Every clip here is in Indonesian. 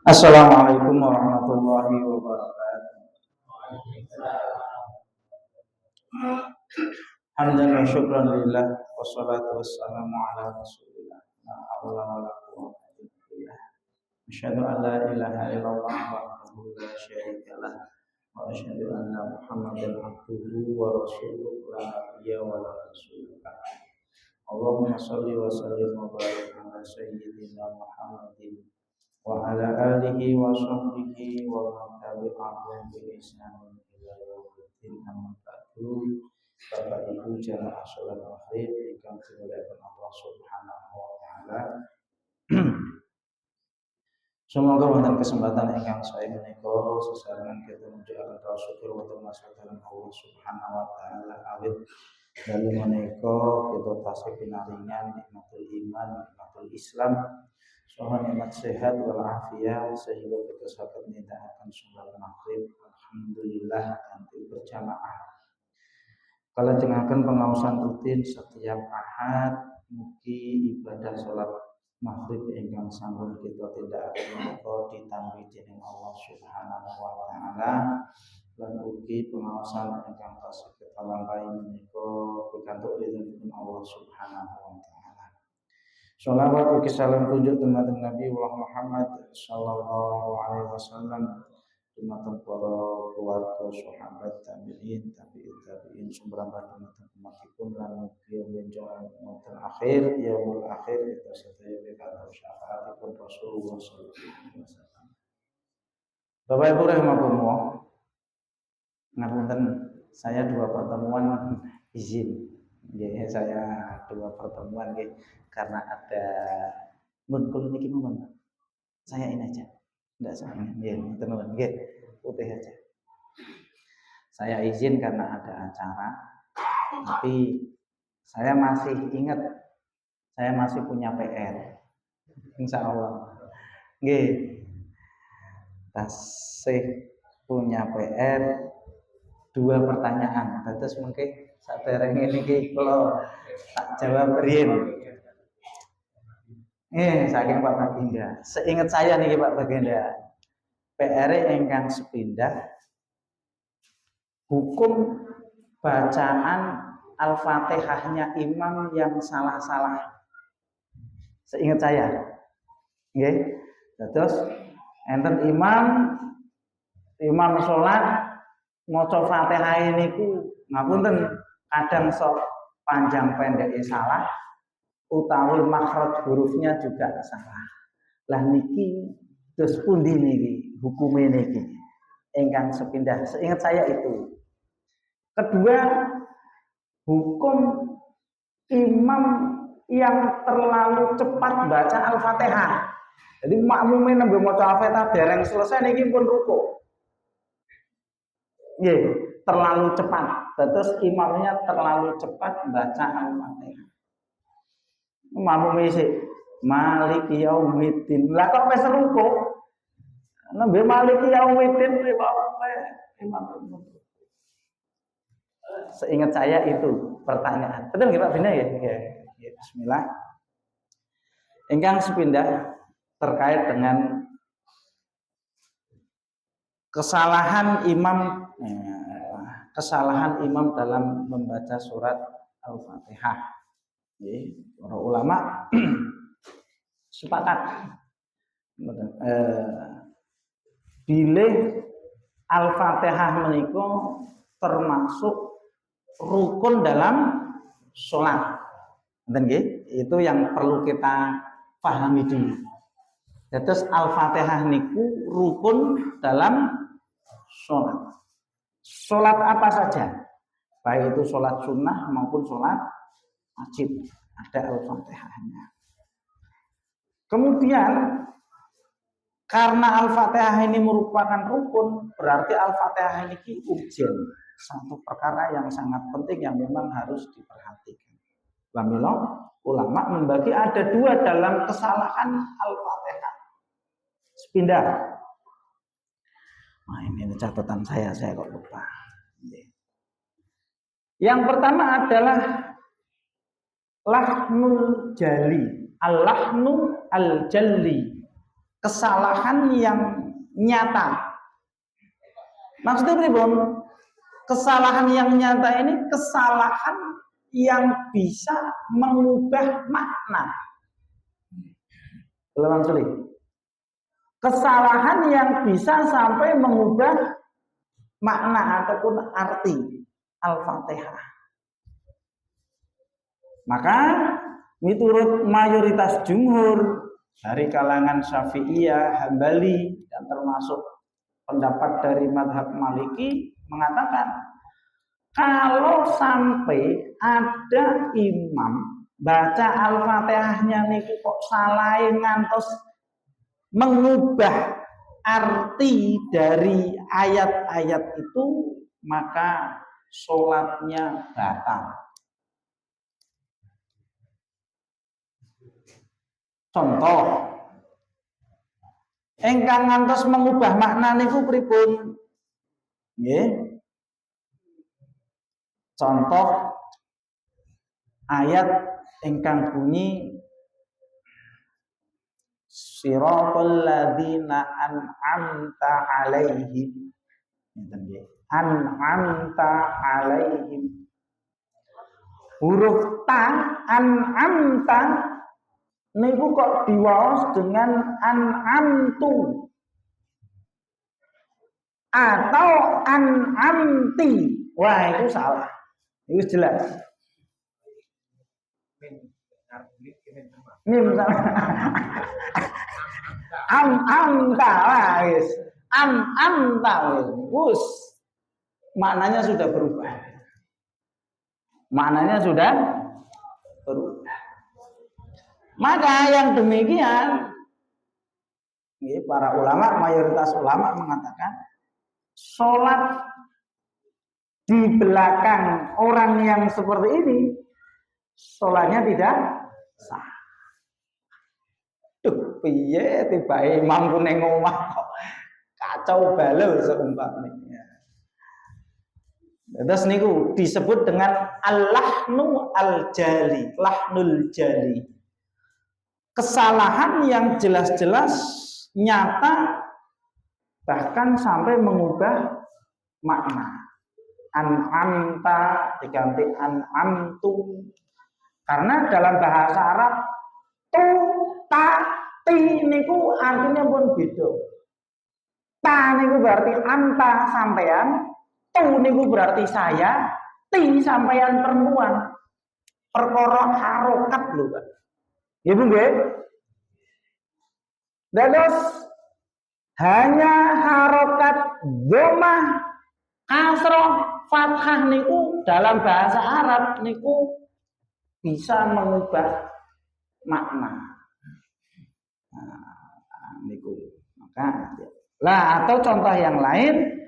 Assalamualaikum warahmatullahi wabarakatuh. Hamdan wa syukran lillah wassalatu wassalamu ala rasulillah la haula wala quwwata illa billah. Asyhadu an la ilaha illallah wahdahu la syarika lah wa asyhadu anna Muhammadan abduhu wa rasuluhu la nabiyya wa la rasulullah. Allahumma shalli wa sallim wa barik ala sayyidina Muhammadin wa ala alihi wa sahbihi wa man tabi'ahum bi ihsan ila yaumil amma ba'du. Bapak Ibu jamaah salat maghrib ingkang dimuliakan Allah Subhanahu wa taala. Semoga wonten kesempatan ingkang saya menika sesarengan kita mengucapkan rasa syukur wonten masakan Allah Subhanahu wa taala awit dalu menika kita tasih pinaringan nikmatul iman, nikmatul Islam, saha nikmat sehat wal afiat sehingga kita saged nindakaken salat maghrib alhamdulillah kanthi berjamaah. Kalajengaken pengaosan rutin setiap Ahad, mugi ibadah salat maghrib ingkang sampun kita tindakaken menika ditampi dening Allah Subhanahu wa taala lan ugi pengaosan ingkang tasih kita lampahi menika pikantuk ridhonipun Allah Subhanahu wa taala. Shalawat ugi salam kunjuk dumateng Nabi Muhammad sallallahu alaihi wasallam, dumateng para keluarga sahabat tabi'in sumberang dumateng umatipun lan mugi menjang wonten akhir yaumul akhir kita sedaya pikantuk syafaatipun Rasulullah sallallahu alaihi wasallam. Bapak Ibu rahimakumullah, ngapunten saya dua pertemuan izin. Saya dua pertemuan karena ada mun niki mawon. Saya ini aja. Enggak saya ini teman putih aja. Saya izin karena ada acara, tapi saya masih ingat, saya masih punya PR. Insya Allah, tasih punya PR 2 pertanyaan. Terus mungkin sadereng ini kalau tak jawab riyen. Saking Pak Baginda. Seingat saya nih Pak Baginda, PR ingkang sepindah hukum bacaan Al-Fatihahnya imam yang salah-salah. Seingat saya. Nggih. Terus enten imam salat maca Fatihah niku ngapunten kadang sok panjang pendek salah. Utawul makhraj hurufnya juga salah. Lah niki terus pundi niki hukume niki ingkang sepindah. Seingat saya itu. Kedua, hukum imam yang terlalu cepat baca Al-Fatihah. Jadi makmume nembe maca Al-Fatihah dereng selesai niki pun ruku. Nggih, terlalu cepat. Terus imamnya terlalu cepat baca Al-Fatihah. Makmume sik Maliki Yaumiddin. Lah kok wis ruku? Nembe Maliki Yaumiddin imam. Seingat saya itu pertanyaan. Betul nggih Pak Bina ya? Bismillah. Ingkang sepindah terkait dengan kesalahan imam dalam membaca surat Al-Fatihah. Para ulama sepakat bilih Al-Fatihah menika termasuk rukun dalam sholat. Itu yang perlu kita pahami dulu. Terus Al-Fatihah niku rukun dalam sholat. Sholat apa saja, baik itu sholat sunnah maupun sholat wajib, ada Al-Fatihahnya. Kemudian karena Al-Fatihah ini merupakan rukun, berarti Al-Fatihah ini ujian, satu perkara yang sangat penting yang memang harus diperhatikan. Ulama membagi ada 2 dalam kesalahan Al-Fatihah. Sepindah. Nah ini catatan saya kok lupa. Yang pertama adalah lahnul jali, al-lahnu al-jalli, kesalahan yang nyata. Maksudnya pripun? Kesalahan yang nyata ini kesalahan yang bisa mengubah makna. Ulang sulit. Kesalahan yang bisa sampai mengubah makna ataupun arti Al-Fatihah. Maka menurut mayoritas jumhur dari kalangan Syafi'iyah, Hambali, dan termasuk pendapat dari madhab Maliki mengatakan kalau sampai ada imam baca Al-Fatihahnya niku kok salah ngantos mengubah arti dari ayat-ayat itu, maka sholatnya batal. Contoh, engkang ngantos mengubah makna niku pripun? Nggih. Contoh ayat engkang bunyi siratal ladzina an'amta 'alaihim. An'amta 'alaihim. Huruf ta an'amta niku kok diwaos dengan an'amtu atau an'amti. Wah, itu salah. Itu jelas. Mim sama. Amta wis. Amta wis. Maknanya sudah berubah. Maknanya sudah berubah. Maka yang demikian para ulama, mayoritas ulama mengatakan sholat di belakang orang yang seperti ini sholatnya tidak sah. Duh, piye tiba imam ku ning omah kacau balau seumpamanya. Terus niku disebut dengan al-lahnu al-jali, lahnul jali. Kesalahan yang jelas-jelas nyata bahkan sampai mengubah makna. An'amta diganti an'amtu. Karena dalam bahasa Arab tu, ta, ti niku artinya pun beda. Ta niku berarti anta sampean, tu niku berarti saya, ti sampean perempuan. Perkara harokat lho, Pak. Ibu nggih. Dados hanya harokat dhammah kasroh fathah niku dalam bahasa Arab niku bisa mengubah makna. Niku. Maka lah atau contoh yang lain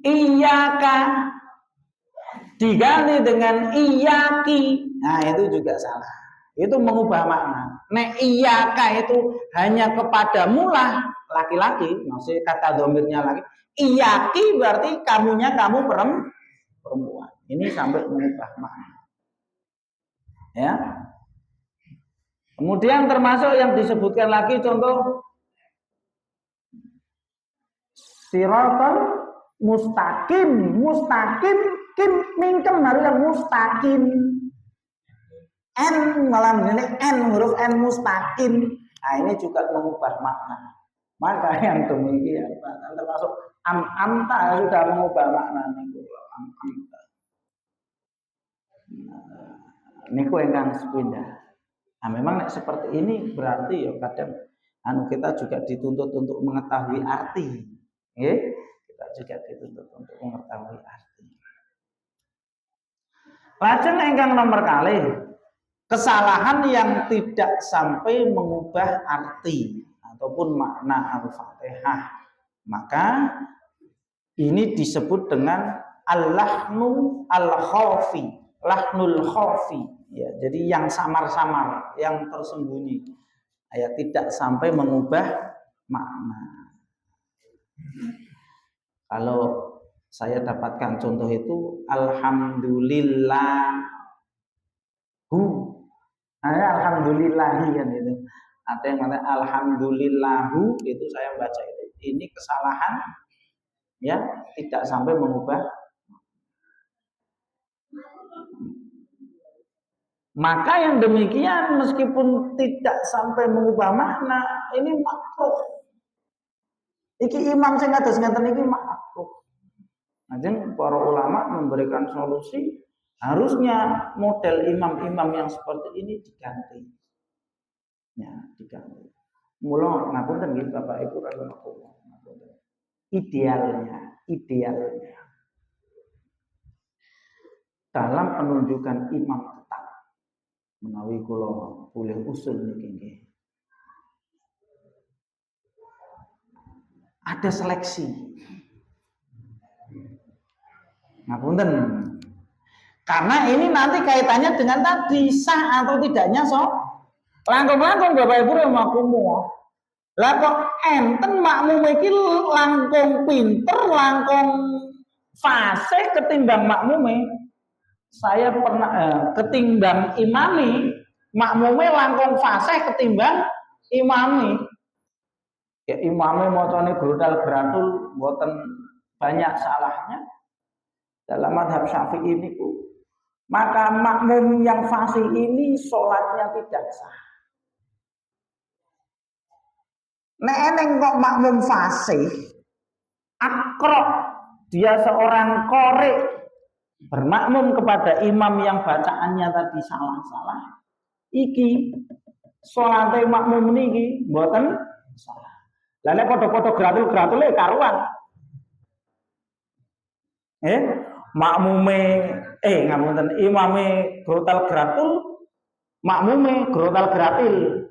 iyyaka diganti dengan iyyaki. Nah, itu juga salah. Itu mengubah makna. Nek iyyaka itu hanya kepadamu lah laki-laki, maksudnya kata domirnya laki. Iyyaki berarti kamunya kamu perempuan. Ini sampai mengubah makna. Ya. Kemudian termasuk yang disebutkan lagi contoh siratal mustaqim. Mustaqim kim mingkem harus yang mustaqim. N malam ini N huruf N mustaqim. Nah, ini juga mengubah makna. Maka yang demikian termasuk amta sudah mengubah makna niku amta. Niku ingkang sepindah. Nah, memang seperti ini berarti ya kadang kita juga dituntut untuk mengetahui arti. Kita juga dituntut untuk mengetahui arti. Lajeng ingkang nomor kalih kesalahan yang tidak sampai mengubah arti ataupun makna Al-Fatihah. Maka ini disebut dengan al-lahnu al-khafi, lahnul khafi. Ya, jadi yang samar-samar, yang tersembunyi. Ya, tidak sampai mengubah makna. Kalau saya dapatkan contoh itu alhamdulillah. Alhamdulillahi kan itu. Ada yang mengatakan alhamdulillahu, itu saya baca itu. Ini kesalahan ya, tidak sampai mengubah. Maka yang demikian meskipun tidak sampai mengubah makna, ini makruh. Iki imam sing kados ngeten iki makruh. Ajeng para ulama memberikan solusi, harusnya model imam-imam yang seperti ini diganti. Ya, diganti. Mula ngapunten nggih Bapak Ibu rahimakumullah. Idealnya dalam penunjukan imam tetap, menawi kula boleh usul niki nggih. Ada seleksi. Ngapunten. Karena ini nanti kaitannya dengan tadi sah atau tidaknya langkung-langkung Bapak Ibu rahimakumullah. Lah kok enten makmum iki langkung pinter, langkung fasih ketimbang makmume. Saya pernah ketimbang imami, makmume langkung fasih ketimbang imami. Ya imame macane grodal-grantul mboten banyak salahnya. Dalam mazhab Syafi'i niku, maka makmum yang fasih ini sholatnya tidak sah. Nek eneng kok makmum fasih, akrok, dia seorang qori, bermakmum kepada imam yang bacaannya tadi salah-salah, iki sholate makmum niki mboten salah. Lah nek padha-padha gratul-gratule karuan. Makmume ngapunten, imame grotal-gratul, makmume grotal-gratil.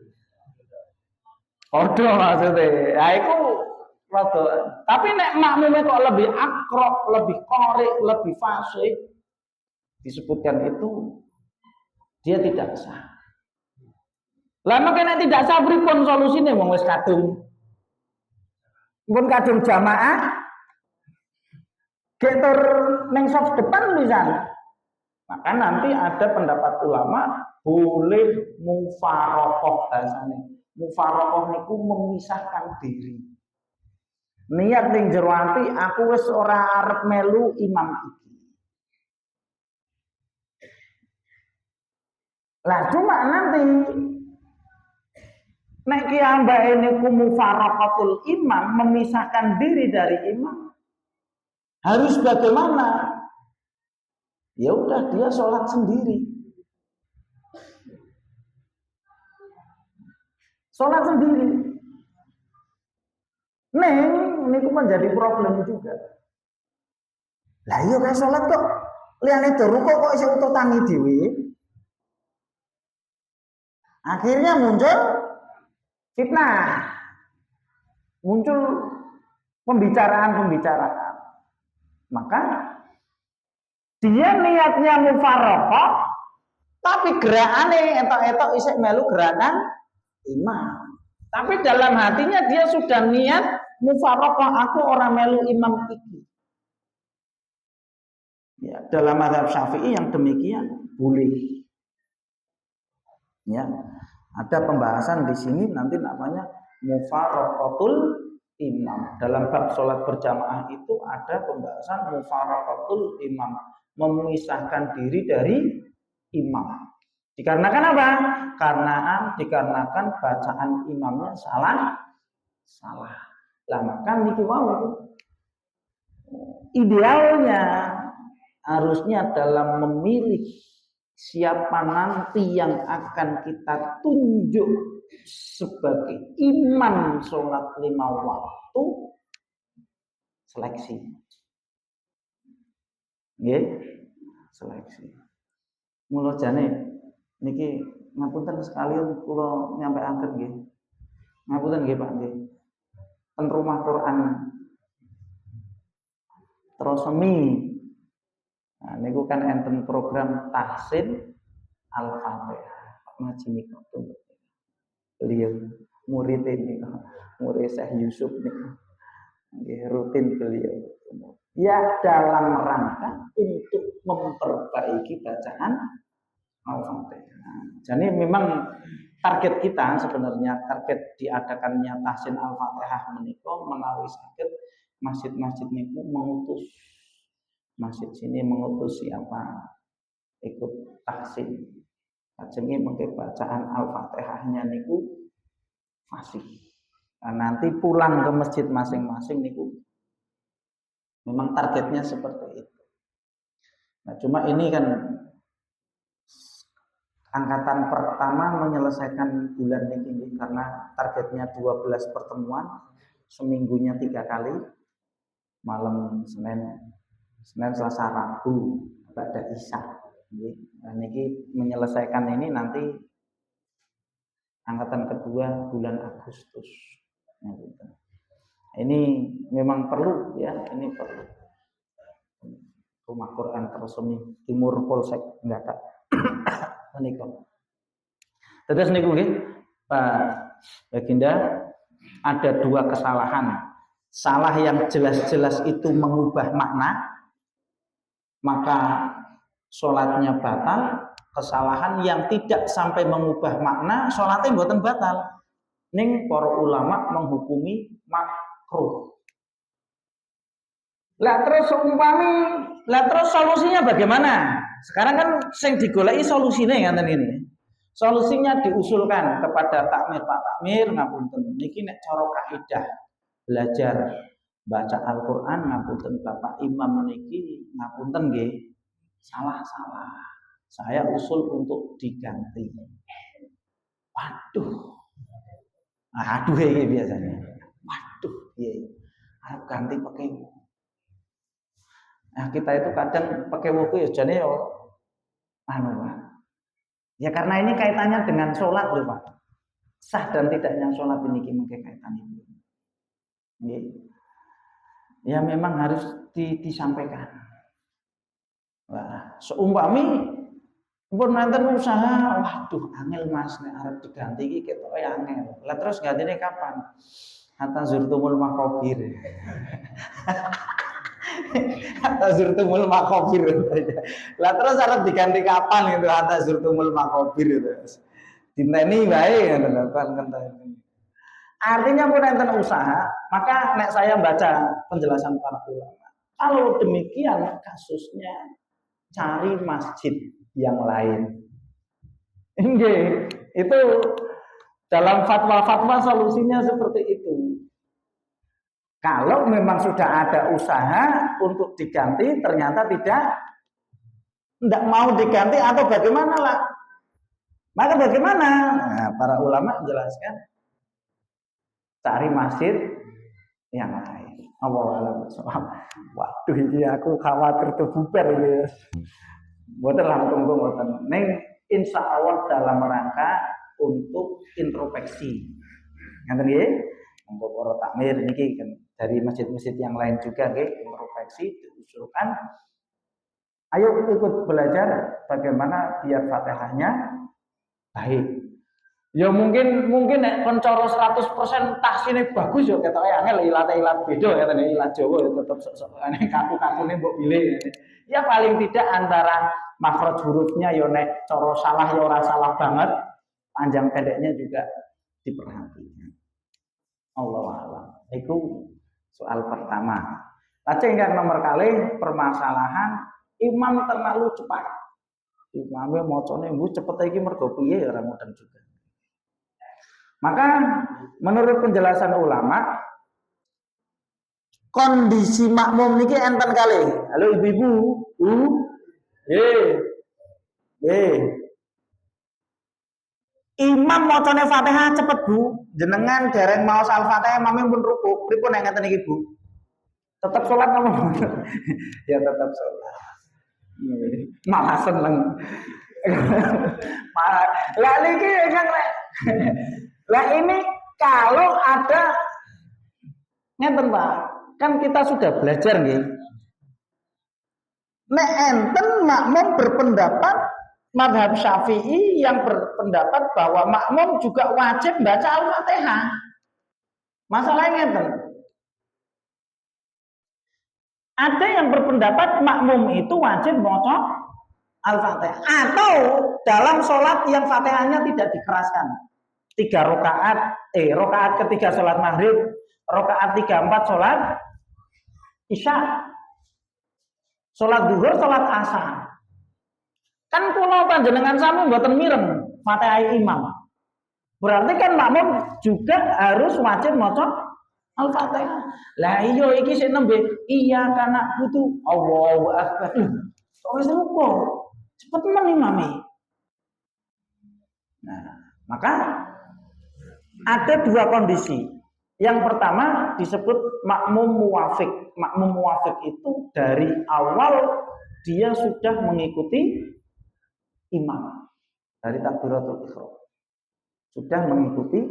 Odo maksudnya, ya itu rada. Tapi nek makmume kok lebih akrok, lebih qori, lebih fasih, disebutkan itu dia tidak sah. Lah makanya tidak sah pripun solusine wong wis kadung. Pun kadung jamaah getor neng soft depan misalnya. Maka nanti ada pendapat ulama boleh mufarokoh bahasanya. Mufarokoh niku memisahkan diri. Niat ning jero ati aku wis ora arep melu imam iki. Lah cuma nanti nek ki ambake niku mufarokatul imam, memisahkan diri dari imam. Harus bagaimana? Ya udah dia sholat sendiri. Sholat sendiri. Neng, ini menjadi problem juga. Lah iya kayak sholat kok liyane ruko kok iso ututangi dhewe. Akhirnya muncul fitnah. Muncul pembicaraan. Maka dia niatnya mufaroqah, tapi gerakane etok-etok isih melu gerakan imam. Tapi dalam hatinya dia sudah niat mufaroqah, aku orang melu imam iki. Ya, dalam mazhab Syafi'i yang demikian boleh. Ya, ada pembahasan di sini nanti namanya mufaraqatul imam. Dalam bab sholat berjamaah itu ada pembahasan mufaraqatul imam, memisahkan diri dari imam. Dikarenakan apa? Dikarenakan bacaan imamnya salah. Lah maka niki mau idealnya harusnya dalam memilih siapa nanti yang akan kita tunjuk sebagai imam sholat 5 waktu, seleksi. Nggih, seleksi. Mula jane niki ngapunten sekalian kula nyampaiaken nggih. Ngapunten nggih Pak nggih. Ten rumah Quran Trosemi. Nah, niku kan enten program tahsin Al-Fatihah. Pak Majini Khatun. Beliau murid ini, murid Syekh Yusuf nih. Rutin beliau. Ya dalam rangka untuk memperbaiki bacaan Al-Fatihah. Jadi memang target kita sebenarnya target diadakannya tahsin Al-Fatihah menika menawi saged masjid-masjid niku mengutus masjid sini mengutus siapa ikut tahsin. Lajenge mengke bacaan Al-Fatihahnya niku fasih. Nah, nanti pulang ke masjid masing-masing niku memang targetnya seperti itu. Nah, cuma ini kan angkatan pertama menyelesaikan bulan ini karena targetnya 12 pertemuan, seminggunya 3 kali, malam Senin, Selasa, Rabu, ada Isya. Nah, ini menyelesaikan ini nanti angkatan kedua bulan Agustus. Ini memang perlu ya, ini perlu. Rumah Quran Tersemi Timur Polsek enggak tak. Menika. Terus niku nggih, Pak Baginda, ada 2 kesalahan. Salah yang jelas-jelas itu mengubah makna, maka sholatnya batal. Kesalahan yang tidak sampai mengubah makna, sholatnya mboten batal. Ning para ulama menghukumi makruh. Lah terus solusinya bagaimana? Sekarang kan sing digoleki solusine ngaten ini. Solusinya diusulkan kepada takmir, Pak Takmir ngapunten niki nek cara kaidah belajar baca Al-Qur'an ngapunten Bapak Imam niki ngapunten nggih. Salah. Saya usul untuk diganti. Waduh. Aduh ini biasanya. Waduh, iya. Harap ganti pakai. Nah, kita itu kadang pakai wuku ya jane yo anu Pak. Ya karena ini kaitannya dengan sholat loh Pak. Sah dan tidaknya sholat ini mungkin kaitannya. Ya memang harus disampaikan. Wah, seumpami pun nanti usaha, waduh angel Mas nek arep diganti iki ketoke angel. Lah terus gantine kapan? Hatta zurtumul maqabir. Hatta zurtumul maqabir. Lah terus arep diganti kapan gitu hatta zurtumul maqabir itu. Dinteni wae ngono kan ngenteni. Artinya pun enten usaha, maka nek saya baca penjelasan para ulama. Kalau demikian kasusnya cari masjid yang lain. Ini itu dalam fatwa-fatwa solusinya seperti itu. Kalau memang sudah ada usaha untuk diganti ternyata tidak mau diganti atau bagaimana lah. Maka bagaimana? Nah, para ulama menjelaskan cari masjid yang lain. Waduh ini aku khawatir terbubar ini. Boten langsung boten. Neng insya Allah dalam rangka untuk introspeksi. Ngaten nggih? Untuk para takmir niki kan dari masjid-masjid yang lain juga nggih introspeksi diusulkan. Ayo ikut belajar bagaimana biar Fatihahnya baik. Ya mungkin nek cara 100% tahsine bagus ya ketoke angel ilat beda ya tene ilat Jawa ya tetep sok-sokane kaku-kakune mbok pilih. Ya paling tidak antara makhraj hurufnya ya nek cara salah ya ora salah banget, panjang pendeknya juga diperhatikan. Allahu a'lam. Itu soal pertama. Lajeng yang nomor kali permasalahan imam terlalu cepat. Imamnya macane mbu cepet iki mergo piye ya ora mudeng juga. Maka menurut penjelasan ulama kondisi makmum niki enten kali. Halo ibu-ibu, Imam macane Fatihah cepet Bu, jenengan dereng maos Al-Fatihah imam pun ruku, pripun nek ngeten iki Bu? Tetap sholat apa? Ya tetap sholat. Malah seneng. Lah niki kan lah ini kalau ada ngeten Pak, kan kita sudah belajar nggih. Nek enten makmum berpendapat mazhab Syafi'i yang berpendapat bahwa makmum juga wajib baca Al-Fatihah. Masalahnya ngeten. Ada yang berpendapat makmum itu wajib baca Al-Fatihah, atau dalam sholat yang Fatihahnya tidak dikeraskan. 3 rakaat, rakaat ketiga sholat maghrib, rakaat 3-4 sholat isya, sholat zuhur, sholat asar. Kan kula panjenengan sami mboten mireng Fatihah imam. Berarti kan makmum juga harus wajib maca Al-Fatihah. Lah iya iki sik nembe iya kana butuh Allahu akbar. Wis ruko. Cepet men imame. Nah, maka ada 2 kondisi. Yang pertama disebut makmum muwafiq. Makmum muwafiq itu dari awal dia sudah mengikuti imam dari takbiratul ihram. Sudah mengikuti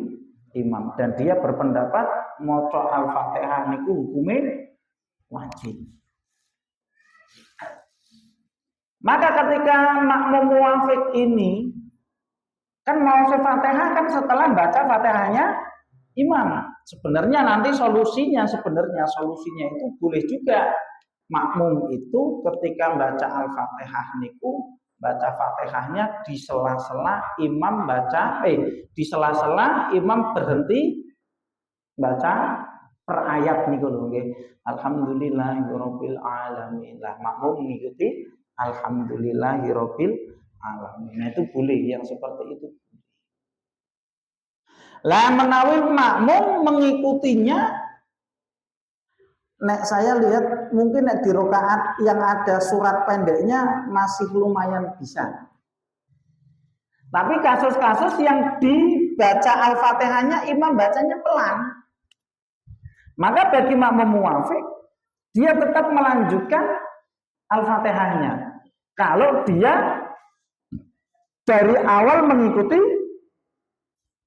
imam dan dia berpendapat maca Al-Fatihah niku hukume wajib. Maka ketika makmum muwafiq ini kan mau Fatihah kan setelah baca Fatihahnya imam. Sebenarnya nanti solusinya itu boleh juga makmum itu ketika baca Al-Fatihah niku baca Fatihahnya di sela-sela imam di sela-sela imam berhenti baca per ayat niku lho nggih. Alhamdulillahirabbil alamin. Lah makmum mengikuti alhamdulillahirabbil alamin. Nah, itu boleh yang seperti itu. Lah menawi makmum mengikutinya, nek saya lihat mungkin nek di rakaat yang ada surat pendeknya masih lumayan bisa. Tapi kasus-kasus yang dibaca Al-Fatihahnya imam bacanya pelan, maka bagi makmum muwafiq dia tetap melanjutkan Al-Fatihahnya. Kalau dia dari awal mengikuti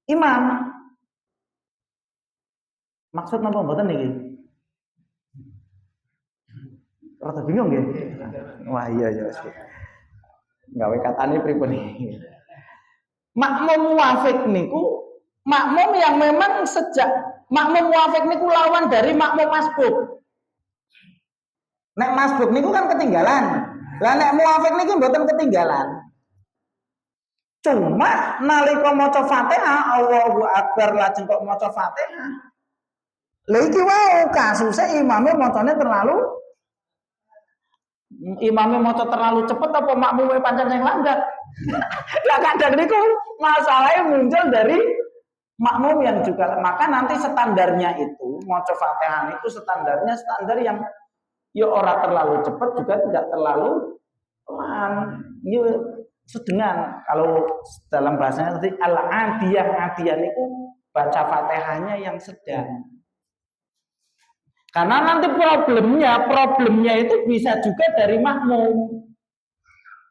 imam. Maksud napa mboten niki? Rada bingung nggih. Wah iya ya. Gawe katane pripun iki. Makmum muwafiq niku makmum yang memang sejak makmum muwafiq niku lawan dari makmum masbuk. Nek masbuk niku kan ketinggalan. Lah nek muwafiq niku mboten ketinggalan. Cuma nalika maca Fatihah Allahu akbar lajeng kok maca Fatihah. Lha iki wae kasusnya imamnya macane terlalu cepet apa makmume pancen yang lambat. Lah kadang niku masalahnya muncul dari makmum yang juga, maka nanti standarnya itu maca Fatihah itu standarnya standar yang ya ora terlalu cepet juga tidak terlalu pelan. Ya sedengan. Kalau dalam bahasanya tadi al-adiyah niku baca Fatihahnya yang sedang. Karena nanti problemnya itu bisa juga dari makmum.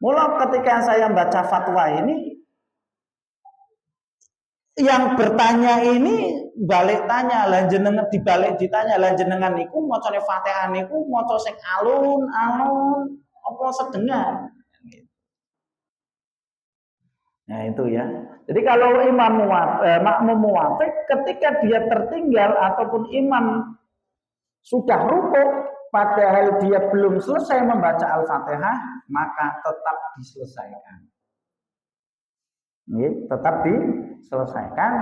Mula ketika saya baca fatwa ini, yang bertanya ini balik tanya, dibalik ditanya, jenengan niku macane Fatihah niku maca sing alun-alun apa sedengan. Nah itu ya. Jadi kalau makmum muwafiq ketika dia tertinggal ataupun imam sudah rukuk padahal dia belum selesai membaca Al-Fatihah, maka tetap diselesaikan. Tetap diselesaikan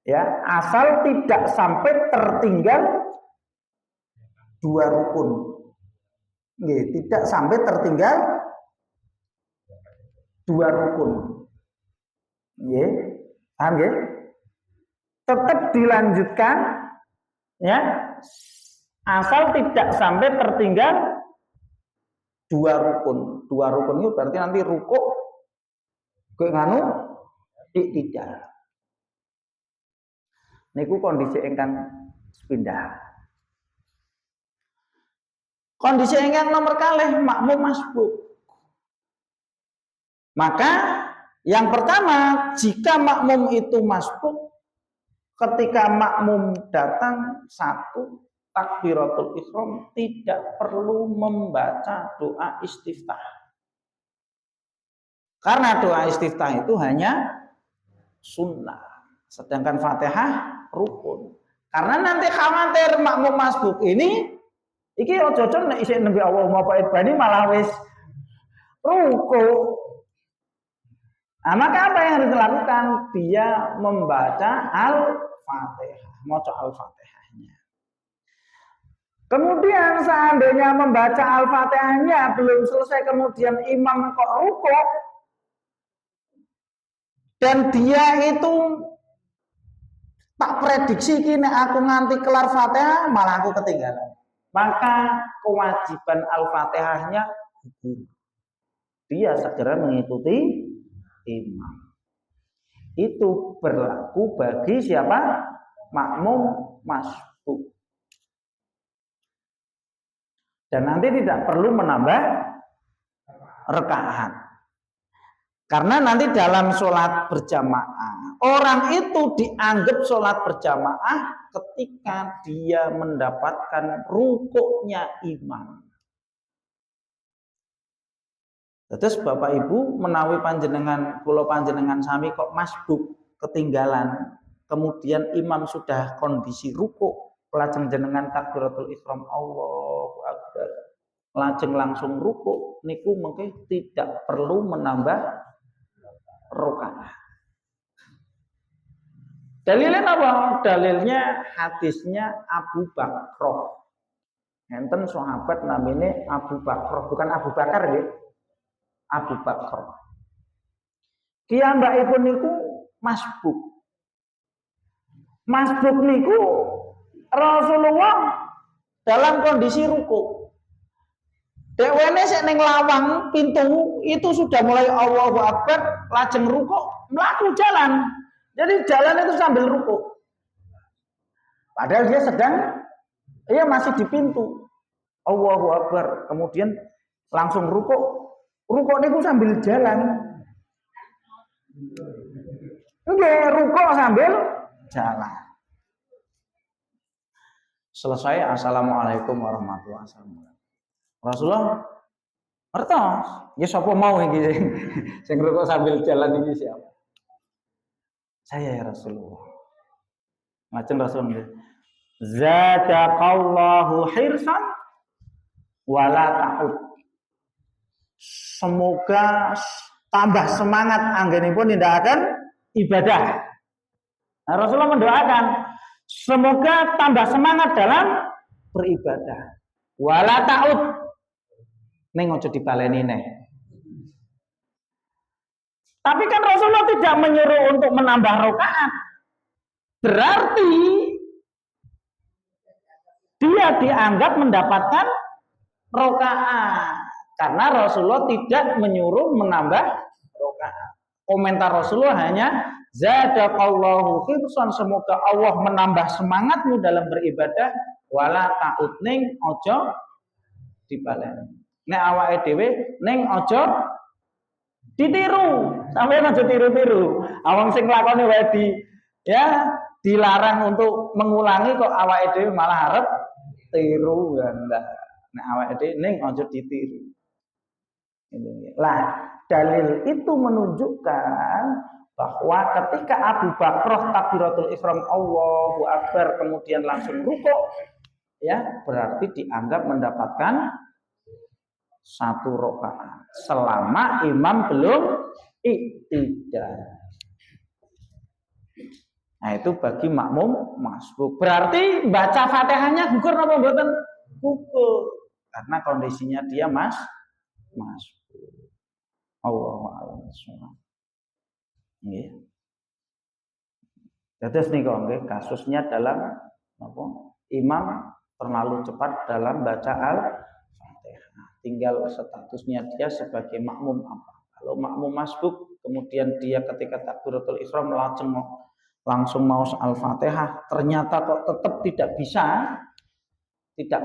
ya, asal tidak sampai tertinggal 2 rukun. Tidak sampai tertinggal 2 rukun. Paham ya? Tetap dilanjutkan ya. Asal tidak sampai tertinggal 2 rukun. 2 rukun itu berarti nanti rukuk nganu tidak. Niku kondisi ingkang sepindah. Kondisi ingkang nomor kalih makmum masbuk. Maka yang pertama, jika makmum itu masbuk, ketika makmum datang 1 takbiratul ihram tidak perlu membaca doa istiftah. Karena doa istiftah itu hanya sunnah. Sedangkan Fatihah rukun. Karena nanti khawatir makmum masbuk ini iki ojo-ojo nek isih nembe Allahumma ba'id bani malah wis ruku. Nah, maka apa yang harus dilakukan? Dia membaca Al-Fatihah, maca Al-Fatihahnya. Kemudian seandainya membaca Al-Fatihahnya belum selesai, kemudian imam kok ruku, dan dia itu tak prediksi kini aku nganti kelar Fatihah malah aku ketinggalan, maka kewajiban Al-Fatihahnya gugur. Dia segera mengikuti imam. Itu berlaku bagi siapa? Makmum masbuk. Dan nanti tidak perlu menambah rakaat. Karena nanti dalam sholat berjamaah, orang itu dianggap sholat berjamaah ketika dia mendapatkan rukuknya imam. Terus Bapak Ibu menawi panjenengan, kula panjenengan sami kok masbuk ketinggalan, kemudian imam sudah kondisi rukuk, lajeng jenengan takbiratul ihram Allahu Akbar, lajeng langsung rukuk, niku mungkin tidak perlu menambah rakaat. Dalilnya apa? Dalilnya hadisnya Abu Bakar. Enten sahabat namanya Abu Bakar, bukan Abu Bakar ya. Abu Bakar. Kiyambakipun niku masbuk. Masbuk niku Rasulullah dalam kondisi ruku. Dewene sik ning lawang pintu itu sudah mulai Allahu Akbar, lajeng ruku, mlaku jalan. Jadi jalan itu sambil ruku. Padahal dia masih di pintu. Allahu Akbar, kemudian langsung ruku. Ruku niku sambil jalan. Nggih, ruku sambil jalan. Selesai, assalamualaikum warahmatullahi wabarakatuh. Rasulullah ngertos, ya sapa mau iki sing rukuk sambil jalan iki siapa? Saya ya Rasulullah. Macam Rasulullah. Zadaqallahu hirsan wala ta'ud. Semoga tambah semangat anggenipun tindakan ibadah. Nah, Rasulullah mendoakan semoga tambah semangat dalam beribadah. Wala ta'ud. Ning ojo dibaleni neh. Tapi kan Rasulullah tidak menyuruh untuk menambah rakaat. Berarti dia dianggap mendapatkan rakaat karena Rasulullah tidak menyuruh menambah rakaat. Komentar Rasulullah hanya zadaqallahu khirsan, semoga Allah menambah semangatmu dalam beribadah, wala ta'ud ning ojo dibaleni. Nek awake dhewe ning aja ditiru. Sampeyan aja tiru-tiru. Awang sing lakone wae dilarang untuk mengulangi kok awake dhewe malah arep tiru ya ndak. Nek awake dhewe ning aja ditiru. Lah, dalil itu menunjukkan bahwa ketika Abu Bakar takbiratul ihram Allahu Akbar kemudian langsung rukuk, ya berarti dianggap mendapatkan satu rakaat selama imam belum iktidal. Nah itu bagi makmum masbuk. Berarti baca Fatihahnya gugur apa mboten? Gugur. Karena kondisinya dia masbuk. Allahu a'lam bishawab. Nggih. Terus niku nggih kasusnya dalam apa? Imam terlalu cepat dalam baca Al-Fatihah. Tinggal statusnya dia sebagai makmum apa. Kalau makmum masbuk, kemudian dia ketika takbiratul ihram langsung mau Al-Fatihah, ternyata kok tetap tidak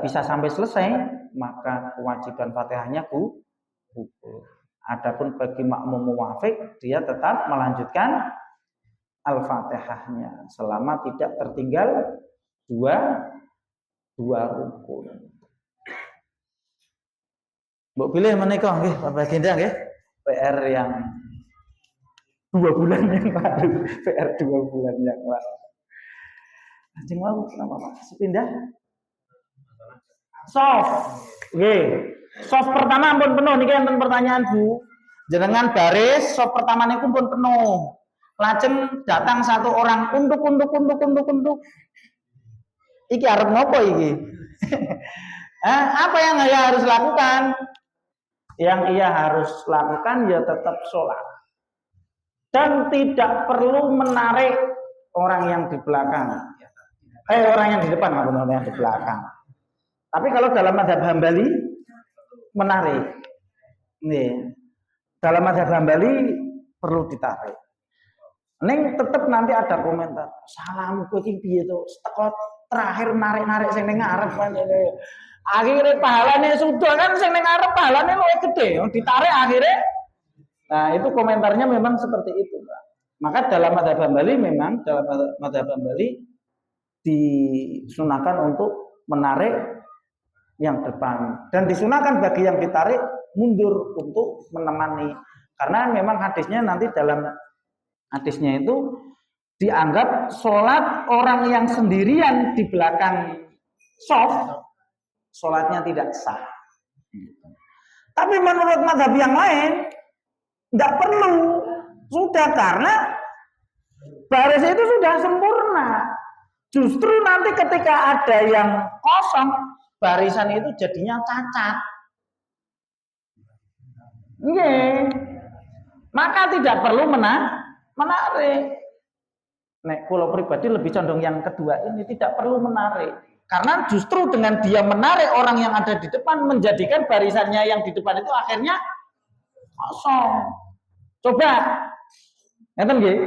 bisa sampai selesai, maka kewajiban Fatihahnya gugur. Adapun bagi makmum muwafiq, dia tetap melanjutkan Al-Fatihahnya selama tidak tertinggal dua rukun. Mbok pilih menika nggih Bapak Ginda nggih. PR yang 2 bulan yang lalu, PR 2 bulan yang lalu. Anjing mau kenapa Pak? Sepindah? Soft. Nggih. Soft pertama pun penuh niki enten pertanyaan Bu. Jenengan baris soft pertama niku pun penuh. Lajeng datang satu orang untuk. Iki arep ngopo iki? Apa yang ia harus lakukan? Yang ia harus lakukan ya tetap sholat. Dan tidak perlu menarik orang yang di belakang. Orang yang di depan, maksudnya yang di belakang. Tapi kalau dalam mazhab Hambali menarik. Nih, dalam mazhab Hambali perlu ditarik. Neng tetap nanti ada komentar. Salam kowe iki piye to? Teko terakhir narik-narik sing ning ngarep pancene. Akhirnya pahalanya sudah kan sing ning ngarep pahalanya luwih gede, ditarik akhirnya. Nah, itu komentarnya memang seperti itu, Pak. Maka dalam mazhab Hambali memang dalam mazhab Hambali disunahkan untuk menarik yang depan dan disunahkan bagi yang ditarik mundur untuk menemani karena memang hadisnya nanti dalam hadisnya itu dianggap sholat orang yang sendirian di belakang soft sholatnya tidak sah. Tapi menurut mazhab yang lain tidak perlu sudah karena baris itu sudah sempurna. Justru nanti ketika ada yang kosong, barisan itu jadinya cacat. Nggih. Maka tidak perlu menarik. Nek kula pribadi lebih condong yang kedua ini tidak perlu menarik. Karena justru dengan dia menarik orang yang ada di depan menjadikan barisannya yang di depan itu akhirnya kosong. Coba. Ngeten nggih.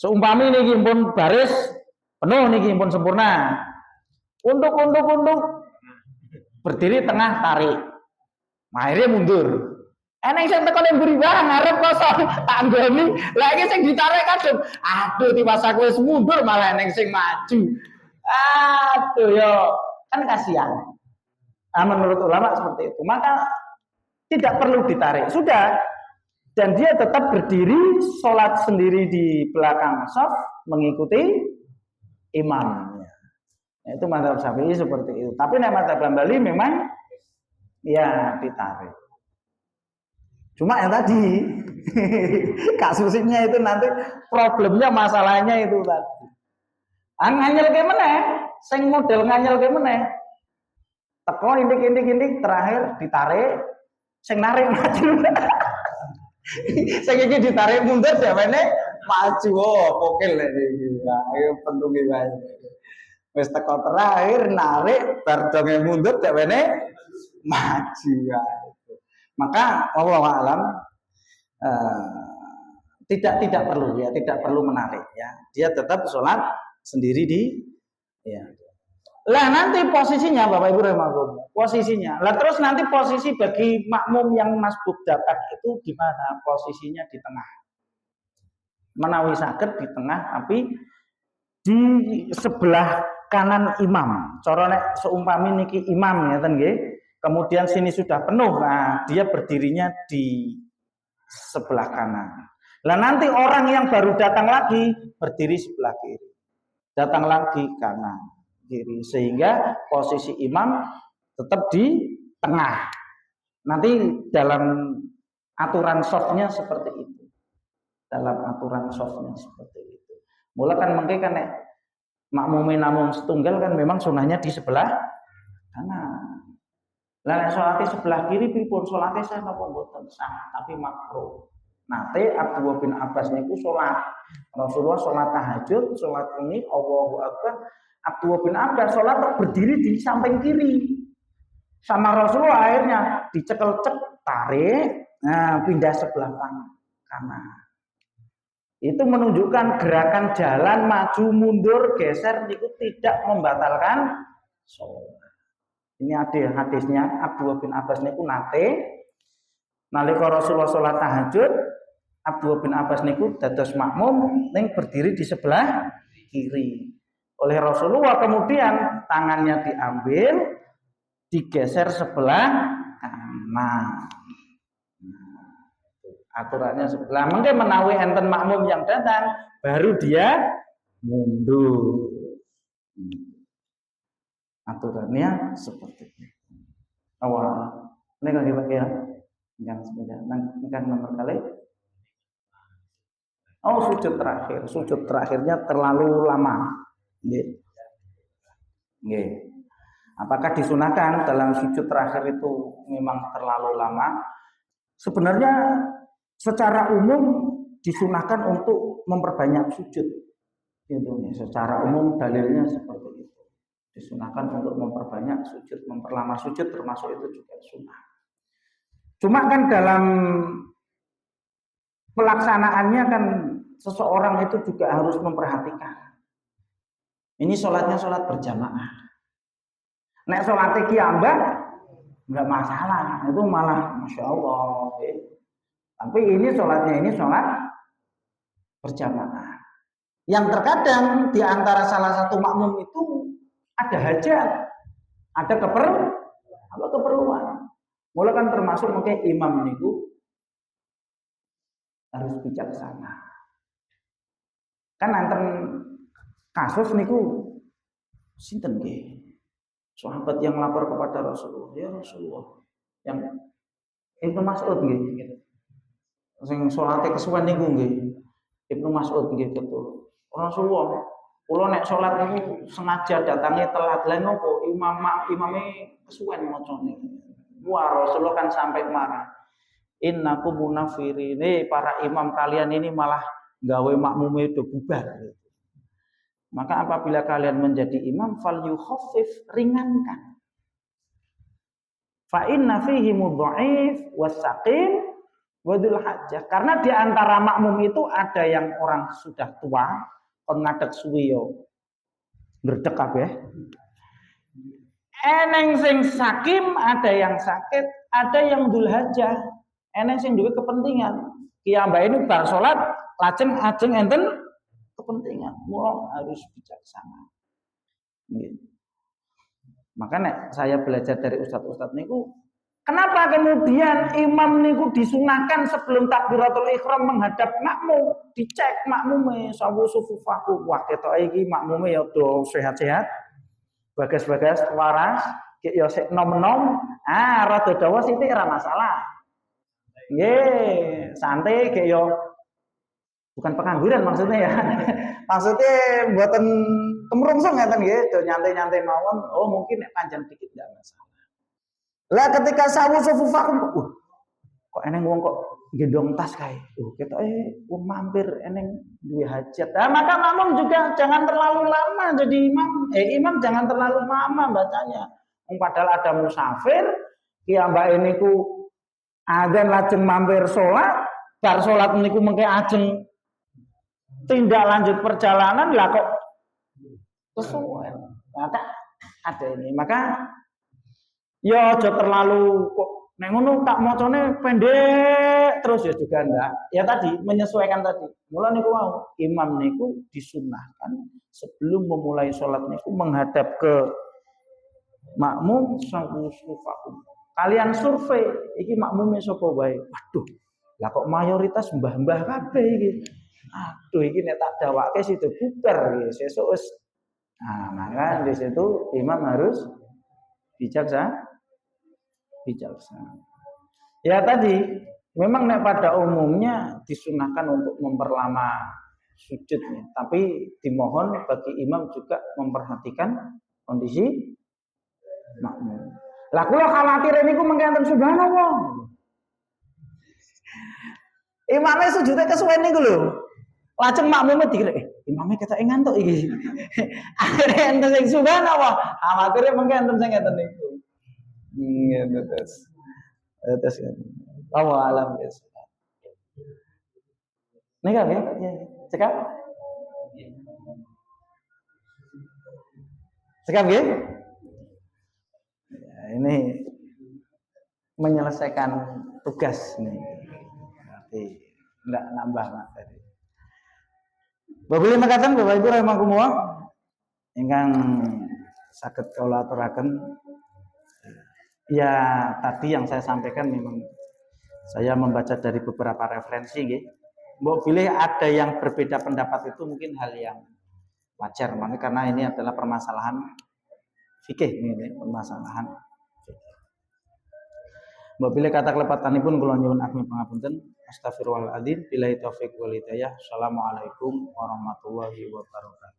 Seumpami niki pun baris penuh niki pun sempurna. Untuk berdiri tengah tarik. Akhirnya mundur. Eneng sing teko ning mburi barang ngarep kosong tak nggoni. Lah iki sing ditarik kadung. Aduh tiwas aku wis mundur malah eneng sing maju. Aduh yo kan kasihan. Menurut ulama seperti itu. Maka tidak perlu ditarik. Sudah. Dan dia tetap berdiri sholat sendiri di belakang shaf mengikuti imamnya. Nah, itu mazhab Syafi'i seperti itu. Tapi mazhab Hambali memang ya ditarik. Cuma yang tadi kasusnya itu nanti problemnya masalahnya itu tadi. Nganyel ke meneh, sing model nganyel ke meneh. Teko indik terakhir ditarik, sing narik maju. Sing iki ditarik mundur dhewene maju. Oh, kokil iki. Ayo pentungi wae. Wis teko terakhir narik bar donge mundur dhewene maju wae. Maka Allah alam tidak perlu ya, tidak perlu menarik ya. Dia tetap sholat sendiri di ya. Lah nanti posisinya Bapak Ibu rahimakumullah, posisinya. Lah terus nanti posisi bagi makmum yang masbuk datang itu di mana? Posisinya di tengah. Menawi saged di tengah tapi di sebelah kanan imam. Cara nek seumpami niki imam ngeten nggih. Kemudian sini sudah penuh. Nah, dia berdirinya di sebelah kanan. Lah nanti orang yang baru datang lagi berdiri sebelah kiri. Datang lagi kanan. Kiri sehingga posisi imam tetap di tengah. Nanti dalam aturan softnya seperti itu. Dalam aturan softnya seperti itu. Mula kan mengke kan nek makmumin namung setunggal kan memang sunahnya di sebelah kanan. Lah nek salate sebelah kiri pripun salate sah napa mboten sah tapi makruh. Nate Abdullah bin Abbas niku salat. Rasulullah salat tahajud, salat ini Allahu Akbar. Abdullah bin Abbas sholat berdiri di samping kiri sama Rasulullah akhirnya dicekel-cek tarik pindah sebelah kanan. Itu menunjukkan gerakan jalan maju mundur geser itu tidak membatalkan sholat. Ini ada hadisnya Abdullah bin Abbas niku nate nalika Rasulullah sholat tahajud Abdullah bin Abbas niku dados makmum ning berdiri di sebelah kiri. Oleh Rasulullah kemudian tangannya diambil digeser sebelah kanan. Aturannya sebelah mungkin menawi enten makmum yang datang baru dia mundur. Aturannya seperti itu. Awal. Ini kalau dipakai ya, jangan sepeda. Nang nomor kali. Oh, sujud terakhir. Sujud terakhirnya terlalu lama. Nggih. Nggih. Apakah disunahkan dalam sujud terakhir itu memang terlalu lama? Sebenarnya secara umum disunahkan untuk memperbanyak sujud. Itu secara umum dalilnya seperti itu. Disunahkan untuk memperbanyak sujud, memperlama sujud termasuk itu juga sunnah. Cuma kan dalam pelaksanaannya kan seseorang itu juga harus memperhatikan. Ini sholatnya sholat berjamaah. Nek sholatnya kiambah nggak masalah, itu malah masya Allah. Tapi ini sholatnya ini sholat berjamaah. Yang terkadang di antara salah satu makmum itu ada hajat, ada keperluan. Mulai kan termasuk mungkin imam niku harus bijaksana. Kan anten kasus niku sinten nggih? Sahabat yang lapor kepada Rasulullah, ya Rasulullah, yang Ibnu Mas'ud nggih. Sing salate kesuwen niku nggih. Ibnu Mas'ud nggih betul. Rasulullah, kula nek salat niku sengaja datange telat lha nopo imame kesuwen macane. Wah, Rasulullah kan sampai marah. Innakum munafirin, para imam kalian ini malah gawe makmume do bubar. Maka apabila kalian menjadi imam fal yukhaffif, ringankan. Fa inna fihi mudha'if wasaqim wadul hajjah. Karena di antara makmum itu ada yang orang sudah tua, kon ngadeg suwi yo ngredeg kabeh. Eneng sing sakim, ada yang sakit, ada yang dul hajah. Eneng sing duwe kepentingan. Kiambak ini bar salat lajeng ajeng enten kepentingan. Mula harus bijaksana. Gitu. Makanya saya belajar dari ustadz-ustadz niku, kenapa kemudian imam niku disunahkan sebelum takbiratul ihram menghadap makmum, dicek makmume sawu sufufaku. Wah, ketok iki makmume ya do sehat-sehat. Bagas-bagas waras, ki ya sik nom-nom, rada dawa sithik ora masalah. Nggih, santai ki ya bukan pengangguran maksudnya ya. Maksudnya mboten temrungsung ngeten nggih, do nyantai-nyantai mawon. Oh, mungkin nek panjang dikit enggak masalah. Lah ketika sawu sufufakum, kok eneng wong kok gendong tas kae. Ketoke wong mampir eneng duwe hajat. Nah, maka makmum juga jangan terlalu lama jadi imam. Imam jangan terlalu lama bacanya. Padahal ada musafir, kiambake niku adzan lajeng mampir salat, bar salat niku mengke ajeng tindak lanjut perjalanan lah kok kesuwen. Maka ada ini. Maka ya aja terlalu kok nek ngono tak macane pendek terus ya juga ndak. Ya tadi menyesuaikan tadi. Mula niku wau, imam niku disunahkan sebelum memulai sholat niku menghadap ke makmum sufufakum. Kalian survei iki makmume sapa wae. Waduh, lah kok mayoritas mbah-mbah kabeh iki. Aduh iki nek tak dawake situ bubar iki sesuk wis. Nah, maka di situ imam harus bijaksana. Ya tadi memang pada umumnya disunahkan untuk memperlama sujudnya, tapi dimohon bagi imam juga memperhatikan kondisi makmum. Lah kula khawatir niku mengke enten subhanallah. Imame sujudnya kesuwen niku lho. Lajeng makmume dikira imame ketoke ngantuk iki. Akhire enten sing subhanallah, khawatir mengke enten sing ngeten niku. Terus Allah alam ya. Nika ya, cekap. Cekap ya. Ini menyelesaikan tugas nih. Berarti enggak nambah materi. Babule makaten Bapak Ibu rahimakumullah ingkang saged kula aturaken. Ya, tadi yang saya sampaikan memang saya membaca dari beberapa referensi nggih. Mbok pilih ada yang berbeda pendapat itu mungkin hal yang wajar, karena ini adalah permasalahan fikih ini, permasalahan. Mbok pilih kata klepatanipun kula nyuwun ageng pangapunten. Astagfirullahaladzim. Billahi taufik wal hidayah. Assalamualaikum warahmatullahi wabarakatuh.